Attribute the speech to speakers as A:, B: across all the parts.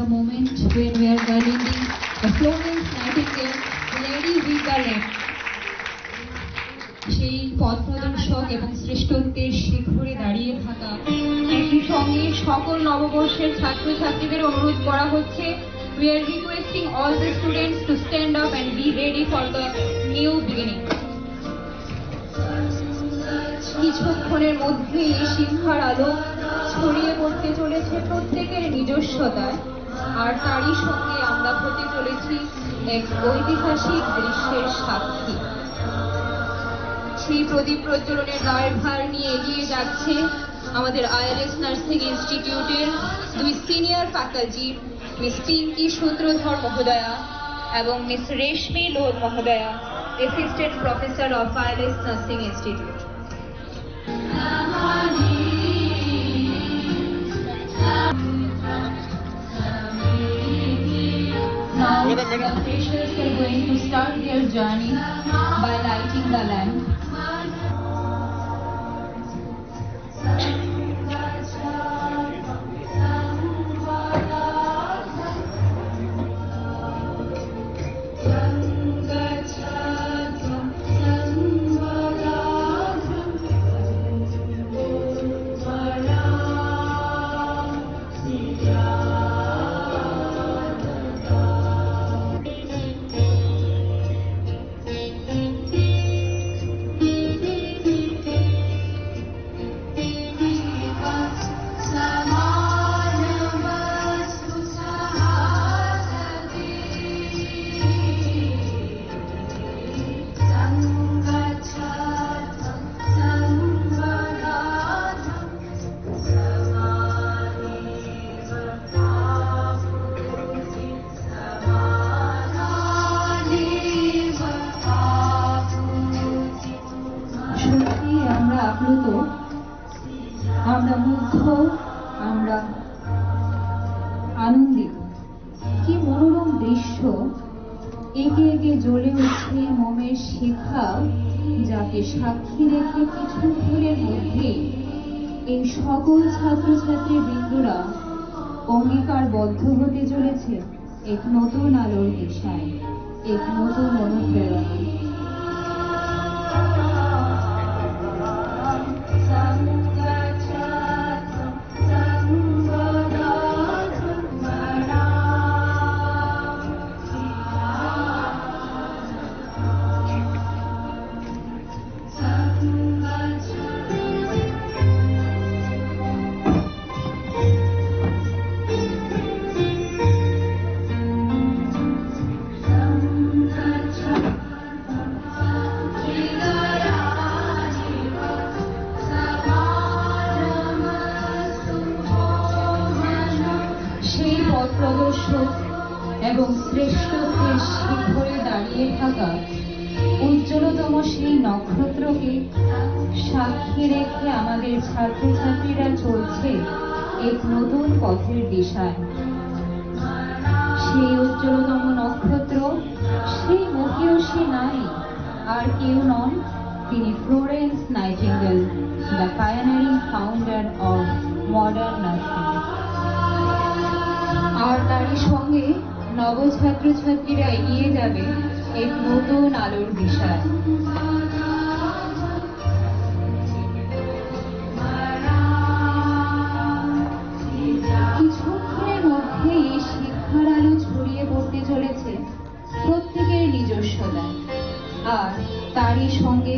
A: the moment when we are guarding the Florence Nightingale, Lady with the Lamp. সেই পথ প্রদর্শক এবং শ্রেষ্ঠত্বের শিখরে দাঁড়িয়ে থাকা একই সঙ্গে সকল নববর্ষের ছাত্রছাত্রীদের অনুরোধ করা হচ্ছে, we are requesting all the students to stand up and be ready for the new beginning. কিছুক্ষণের মধ্যেই শিক্ষার আলো ছড়িয়ে পড়তে চলেছে প্রত্যেকের নিজস্বতায়, আর তারই সঙ্গে আমরা হতে চলেছি এক ঐতিহাসিক দৃশ্যের সাক্ষী। সেই প্রদীপ প্রজ্বলনের দায়ভার নিয়ে এগিয়ে যাচ্ছে আমাদের আইএলএস নার্সিং ইনস্টিটিউটের দুই senior faculty, miss Pinki Sutradhar মহোদয়া এবং মিস রেশমি লোধ মহোদয়া, assistant professor of ILS nursing institute. Now the freshers are going to start their journey by lighting the lamp. আমরা মুগ্ধ, আমরা আনন্দিত। কি মনোরম দৃশ্য! একে একে জ্বলে উঠছে মোমের শিখা, যাকে সাক্ষী রেখে কিছুক্ষণের মধ্যে এই সকল ছাত্রছাত্রী বৃন্দরা অঙ্গীকারবদ্ধ হতে চলেছে এক নতুন আলোর দিশায়, এক নতুন অনুপ্রেরণা। প্রদর্শক এবং শ্রেষ্ঠত্বের শিখরে দাঁড়িয়ে থাকা উজ্জ্বলতম সেই নক্ষত্রকে সাক্ষী রেখে আমাদের ছাত্রছাত্রীরা চলছে এক নতুন পথের দিশায়। সেই উজ্জ্বলতম নক্ষত্র, সেই মহিয়সী নারী আর কেউ নন, তিনি Florence Nightingale, the pioneering founder of modern nursing. আর তারই সঙ্গে নব ছাত্রছাত্রীরা এগিয়ে যাবে এক নতুন আলোর দিশায়। কিছুক্ষণের মধ্যেই শিক্ষার আলো ছড়িয়ে পড়তে চলেছে প্রত্যেকের নিজস্বতায়, আর তারই সঙ্গে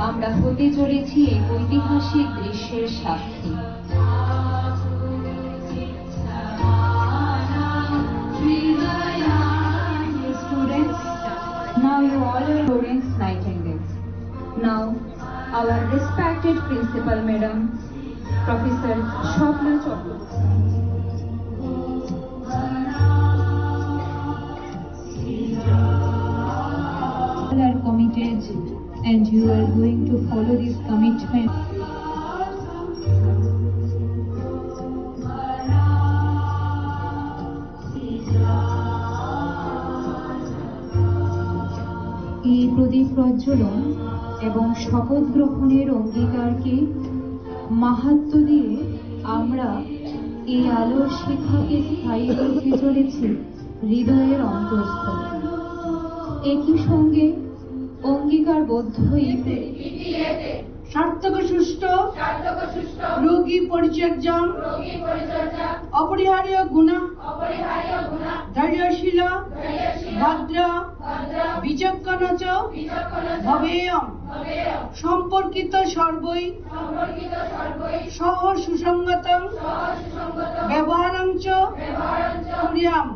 A: আমরা হতে চলেছি এক ঐতিহাসিক দৃশ্যের সাক্ষী। Now you all are Florence Nightingale. Now our respected principal madam, Professor Shobna Chakraborty. You are committed and you are going to follow this commitment. এই প্রদীপ প্রজ্বলন এবং শপথ গ্রহণের অঙ্গীকারকে মাহাত্ম্য দিয়ে আমরা এই আলোর শিখাকে স্থায়ী রেখে চলেছি হৃদয়ের অন্তঃস্থলে। একই সঙ্গে অঙ্গীকারবদ্ধ এই
B: সার্থক সুষ্ঠ রোগী পরিচর্যা অপরিহার্য গুণ ধৈর্যশীল ভদ্র বিচক্ষণ চ ভবেয়ম সম্পর্কিত সর্বৈ সহ সুসংগত ব্যবহারং চ কুর্যাম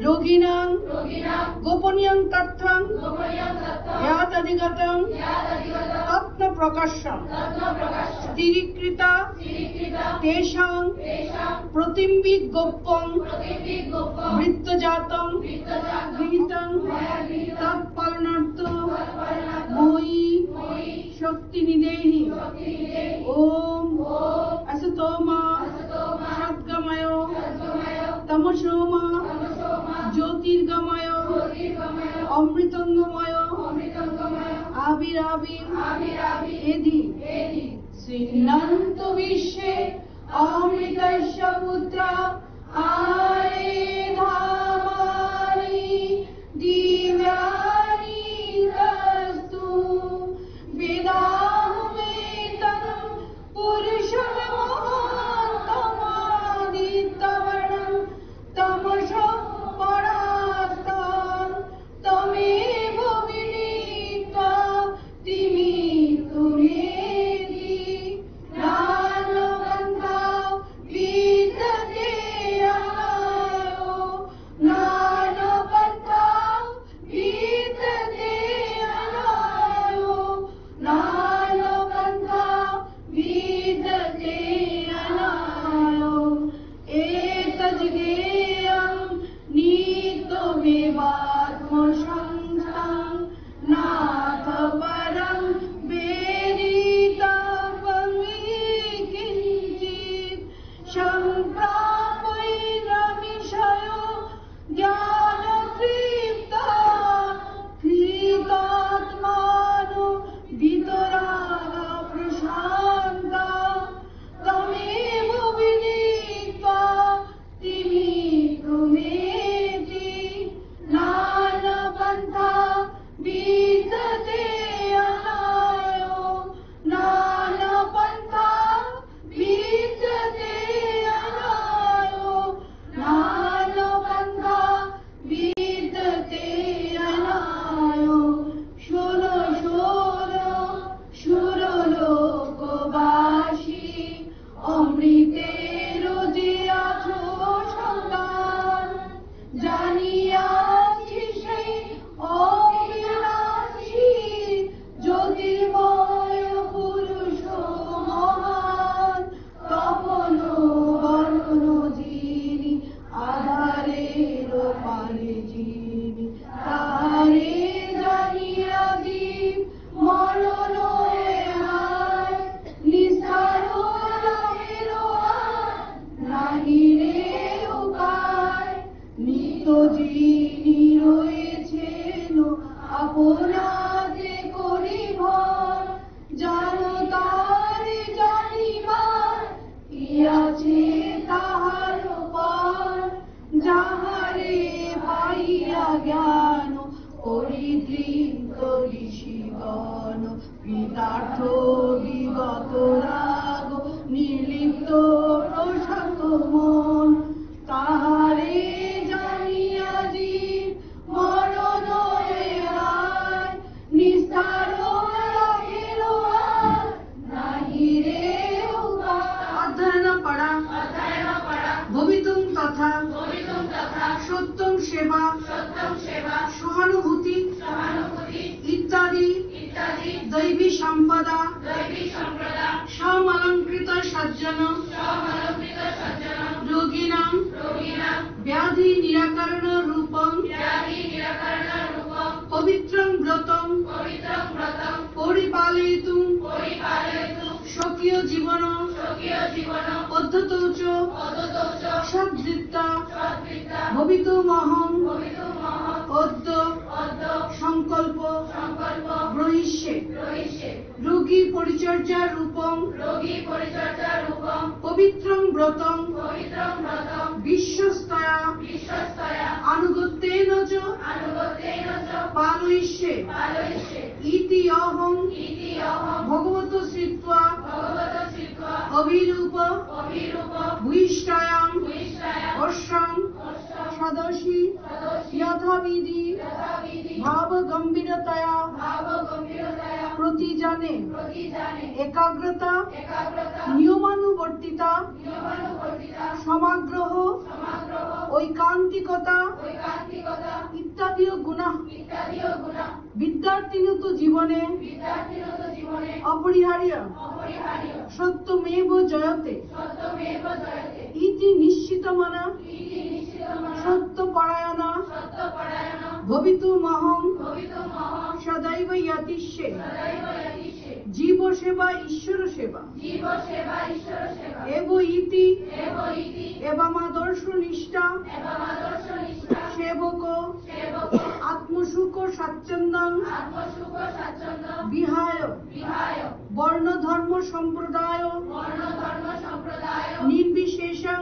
B: রোগিণাং গোপনীয়ং তথ্যং ইয়াদধিগতং তত্ত্ব প্রকাশ্যং স্থিরীকৃত তেষাং প্রতিবিজ্ঞপ্যং বৃত্তজাতং গৃহীতং তৎপালনার্থ ময়ি শক্তি নিদেহি। ওম असतो मा सद्गमय तमसो मा ज्योतिर्गमय अमृतंगमय आविराविर एधि श्रीनंत विश्वे अमृतस्य पुत्र आरे धामानि दिव्यानि तस्तु वेदाहमेतं पुरुषमहान्तमादित्यवर्णं तमसो परास्तं तमेव विनीत्वा तिमितुमेति नानपन्था विद्यते अनायो नानपन्था विद्यते अनायो नानपन्था विद्यते अनायो एतज्ज्ञेयं नित्यमेवात्मसंस्थं नाथ परं वेदितव्यं किञ्चित् सम्प्रापयिरमिषयो ज्ञानतृप्ता कृतात्मानो वितरागा प्रशान्ता तमेव विनीत्वा तिमितुमेति नानपन्था विद्यते अनायो नानपन्था विद्यते अनायो नानपन्था विद्यते अनायो शोनो शोनो सुरलोकबासी অমৃতের যে আছো সন্তান জানিয়াছি সেই অবিনাশী জ্যোতির্ময় পুরুষ মহান তপন বর্ণ যিনি আধারের পারে যিনি তাহারে জানিয়া জীব মরণ হয় নিস্তার নাহি রে উপায় নিত্য যিনি রয়েছেন আপনাতে করি ভয় জানো তারে জানিবার কি আছে তাহার পর যাহারে পাইয়া জ্ঞান পরিতৃপ্ত ঋষিগণ কৃতার্থ বিগত রাগ নির্লিপ্ত প্রশান্ত মন তাহারে জানিয়া জীব মরণ হয় নিস্তার লাগের আর নাহি রে উপায়। অধ্যয়ন পড়া ভবিতুং তথা সত্যং সেবা সহানুভূতি ইত্যাদি দৈবী সম্পদা সমলঙ্কৃত সজ্জন রোগিণাং ব্যাধি নিরাকরণ রূপং পবিত্রং ব্রতং পরিপালয়িতুং স্বকীয় জীবন পদ্ধতৌ চ সদ্বৃত্তা ভবিতুমহং অদ্য সংকল্প গ্রহীষ্যে রোগী পরিচর্যা রূপং পবিত্রং ব্রতং বিশ্বস্তয়া আনুগত্যেন চ পালয়িষ্যে ইতি অহং ভগবত শ্রীত্বা অভিরূপ ভূয়িষ্ঠায়াং অশ্বং সদসি যথাবিধি ভাবগম্ভীরতয়া প্রতিজানে একাগ্রতা নিয়মানুবর্তিতা সমাগ্রহ ঐকান্তিকতা ইত্যাদি গুণ বিদ্যার্থিনত জীবনে অপরিহার্য সত্যমেব জয়তে ইতি নিশ্চিতমনা সত্যপরায়ণা ভবিতুমহং সদৈব যতিষ্যে জীব সেবা ঈশ্বর সেবা এব ইতি এবামাদর্শ নিষ্ঠা সেবক আত্মসুখ স্বাচ্ছন্দ্যং বিহায় বর্ণ ধর্ম সম্প্রদায় নির্বিশেষং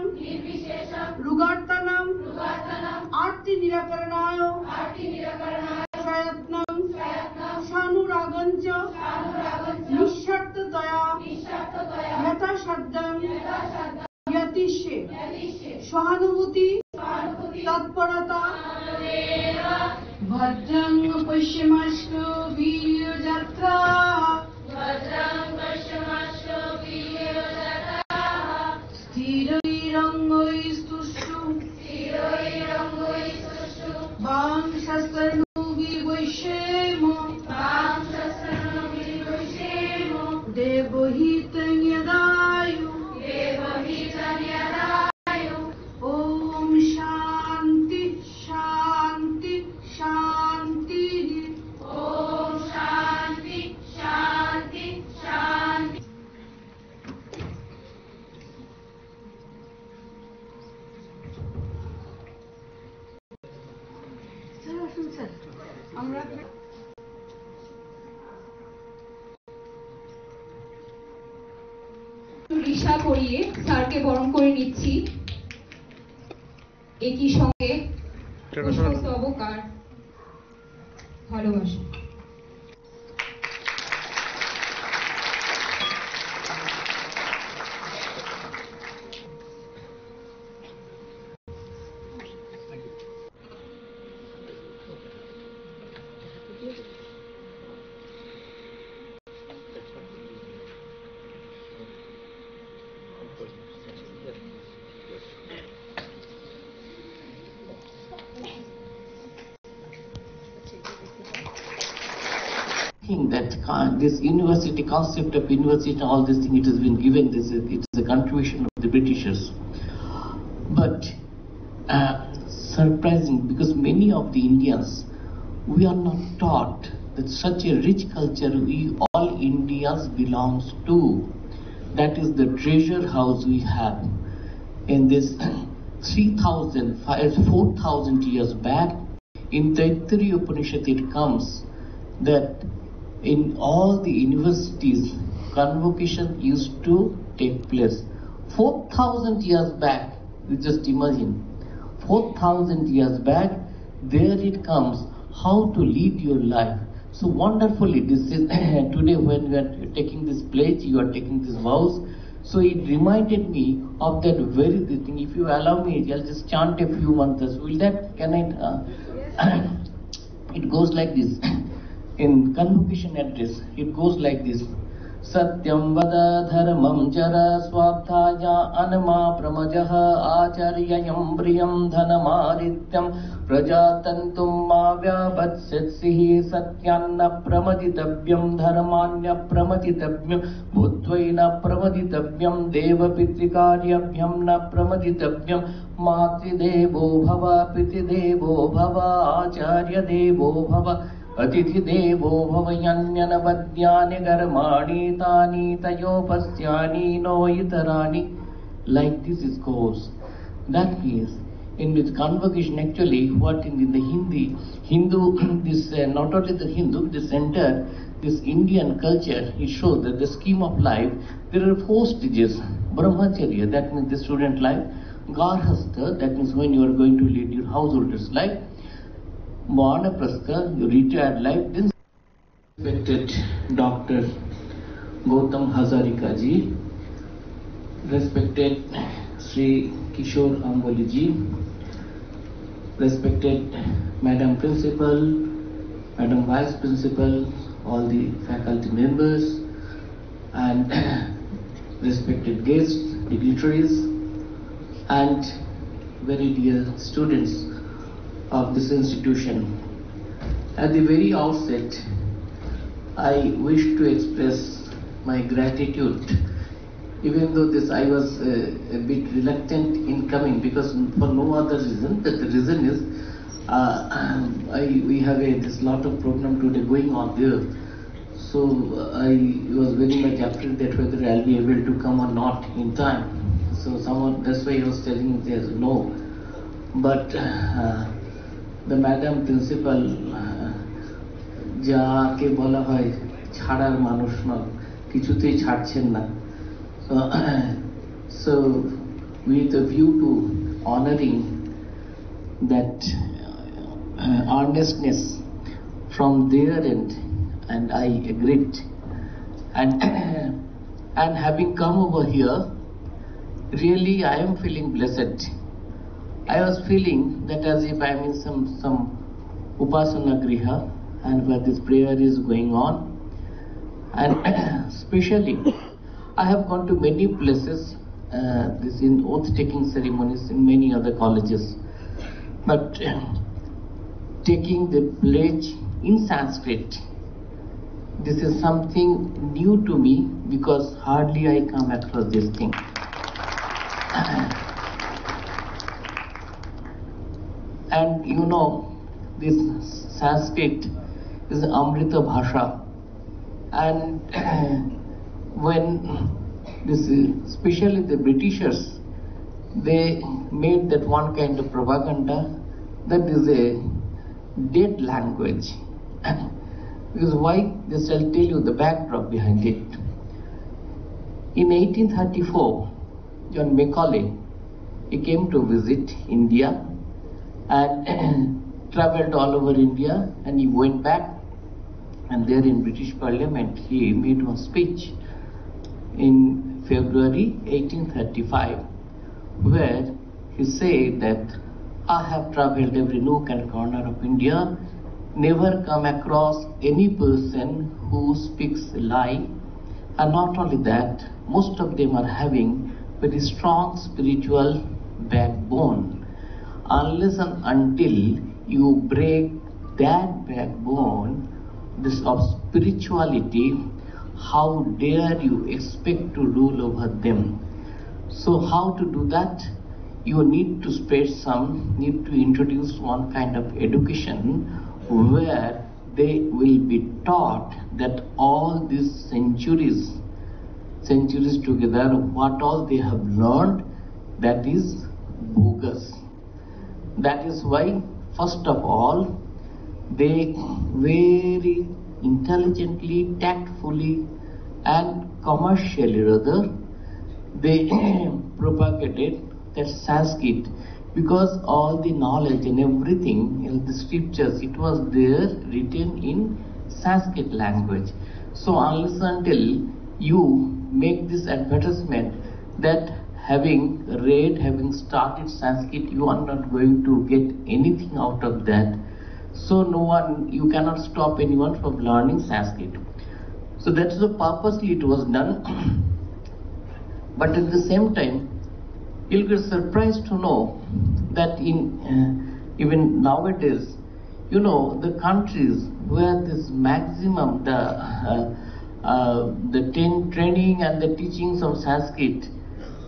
B: রুগার্তানাম আর্তি নিরাকরণায় প্রয়ত্নং সানুরাগঞ্চ নিঃস্বার্থতয়া যথাসাধ্যং যতিষ্যে সহানুভূতি তৎপরতা ভদ্রং পশ্যমাশ্রু বীর্যযাত্রা স্থিরৈরঙ্গৈস্তুষ্টু বাং শাস্ত্রণু বিবৈষ্যেম দেবহিতন্যদায়ু ওম শান্তি শান্তি শান্তি ওম শান্তি শান্তি শান্তি। আমরা
A: রিসা পরিয়ে স্যারকে বরণ করে নিচ্ছি। একই সঙ্গে পুষ্পস্তবক আর ভালোবাসা।
C: That this university concept of university and all this thing, it has been given, it is a contribution of the Britishers. But surprising, because many of the Indians, we are not taught that such a rich culture we all Indians belongs to. That is the treasure house we have. In this 4,000 years back, in Taittiriya Upanishad it comes that in all the universities, convocation used to take place. 4,000 years back, you just imagine, 4,000 years back, there it comes, how to lead your life. So wonderfully, this is today when we are taking this pledge, you are taking these vows. So it reminded me of that very thing. If you allow me, I'll just chant a few mantras. Will that, can I? It goes like this. In convocation address, it goes like this. Satyam vada dharmam jara swabdhaya anma pramajaha acharyayam priyam dhanamarityam prajatantum ma vyabhatsetsihi satyanna pramaditavyam dharmanya pramaditavyam bhutvaina pramaditavyam devapitrikaryabhyam na pramaditavyam matridevo bhava pitidevo bhava acharya devo bhava अतिथि देवो भवयन्यनवद्यानि कर्माणि तानि तयोपस्यानि no इतराणि. Like this it goes. That means in this convocation, actually, what in the Hindu, this not only the Hindu, this entire, this Indian culture, it shows that the scheme of life, there are 4 stages. Brahmacharya, that means the student life. Garhastha, that means when you are going to lead your householder's life. Vanaprastha, your retired life. Then respected Dr. Gautam Hazarika ji, respected Sri Kishore Amboli ji, respected Madam Principal, Madam Vice Principal, all the faculty members, and respected guests, dignitaries, and very dear students of this institution. At the very outset, I wish to express my gratitude, even though I was a bit reluctant in coming, because for no other reason, that the reason is we have this lot of program today going on there. So I was very much afraid that whether I'll be able to come or not in time. So someone, that's why I was telling there's no. But the Madam Principal, যাকে বলা হয় ছাড়ার মানুষ নয়, কিছুতেই ছাড়ছেন না. So with a view to honoring that earnestness from their end, and I agreed. And having come over here, really I am feeling blessed. I was feeling that as if I am in some Upasana Griha, and where this prayer is going on. And especially, I have gone to many places, this in oath-taking ceremonies in many other colleges. But taking the pledge in Sanskrit, this is something new to me, because hardly I come across this thing. And you know, this Sanskrit is Amrita Bhasha, and when this, especially the Britishers, they made that one kind of propaganda that is a dead language. Because why? This I'll tell you the backdrop behind it. In 1834, John Macaulay, he came to visit India and traveled all over India, and he went back, and there in British Parliament he made one speech in February 1835, where he said that I have traveled every nook and corner of India, never come across any person who speaks a lie, and not only that, most of them are having very strong spiritual backbone. Unless and until you break that backbone, this of spirituality, how dare you expect to rule over them? So how to do that? You need to need to introduce one kind of education where they will be taught that all these centuries together, what all they have learned, that is bogus. That is why, first of all, they very intelligently, tactfully, and commercially rather, they propagated that Sanskrit, because all the knowledge and everything in the scriptures, it was there written in Sanskrit language. So unless until you make this advertisement that having started Sanskrit, you are not going to get anything out of that. So you cannot stop anyone from learning Sanskrit. So that's the purposely it was done. But at the same time, you'll get surprised to know that in even nowadays, you know, the countries where this maximum the training and the teachings of Sanskrit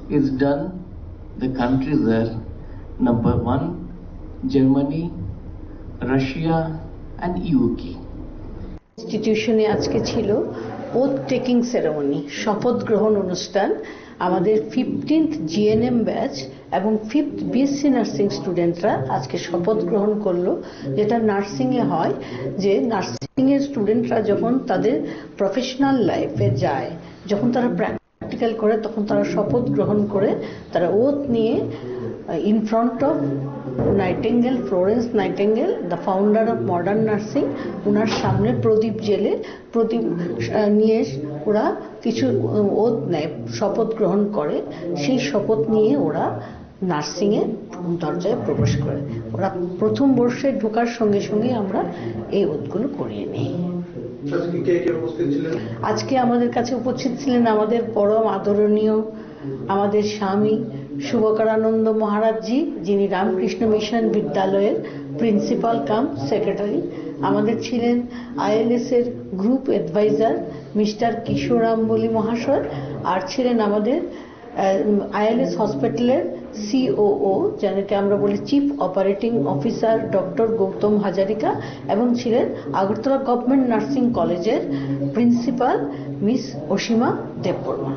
C: is done, the countries are number 1, Germany, Russia and UK.
D: ইনস্টিটিউশনে আজকে ছিল oath taking ceremony, শপথ গ্রহণ অনুষ্ঠান। আমাদের 15th GNM batch এবং 5th BSc nursing স্টুডেন্টরা আজকে শপথ গ্রহণ করলো, যেটা নার্সিং এ হয় যে নার্সিং এর স্টুডেন্টরা যখন তাদের প্রফেশনাল লাইফে যায়, যখন তারা প্র্যাকটিক্যাল করে, তখন তারা শপথ গ্রহণ করে তারা ওথ নিয়ে in front of Nightingale, Florence Nightingale, the founder of modern nursing, ওনার সামনে প্রদীপ জেলে প্রদীপ নিয়ে ওরা কিছু ওথ নেয়, শপথ গ্রহণ করে। সেই শপথ নিয়ে ওরা নার্সিং এ দরজায় প্রবেশ করে। ওরা প্রথম বর্ষে ঢোকার সঙ্গে সঙ্গে আমরা এই ওথগুলো করিয়ে নিই। আজকে আমাদের কাছে উপস্থিত ছিলেন আমাদের পরম আদরণীয় আমাদের স্বামী শুভকরানন্দ মহারাজজি, যিনি রামকৃষ্ণ মিশন বিদ্যালয়ের প্রিন্সিপাল কাম সেক্রেটারি। আমাদের ছিলেন আইএলএস এর গ্রুপ অ্যাডভাইজার মিস্টার কিশোর আম্বলি মহাশয়, আর ছিলেন আমাদের আইএলএস হসপিটালের সিওও, যাকে আমরা বলি chief operating officer doctor Gautam Hazarika, এবং ছিলেন আগরতলা গভর্নমেন্ট নার্সিং কলেজের প্রিন্সিপাল মিস অসীমা দেববর্মা।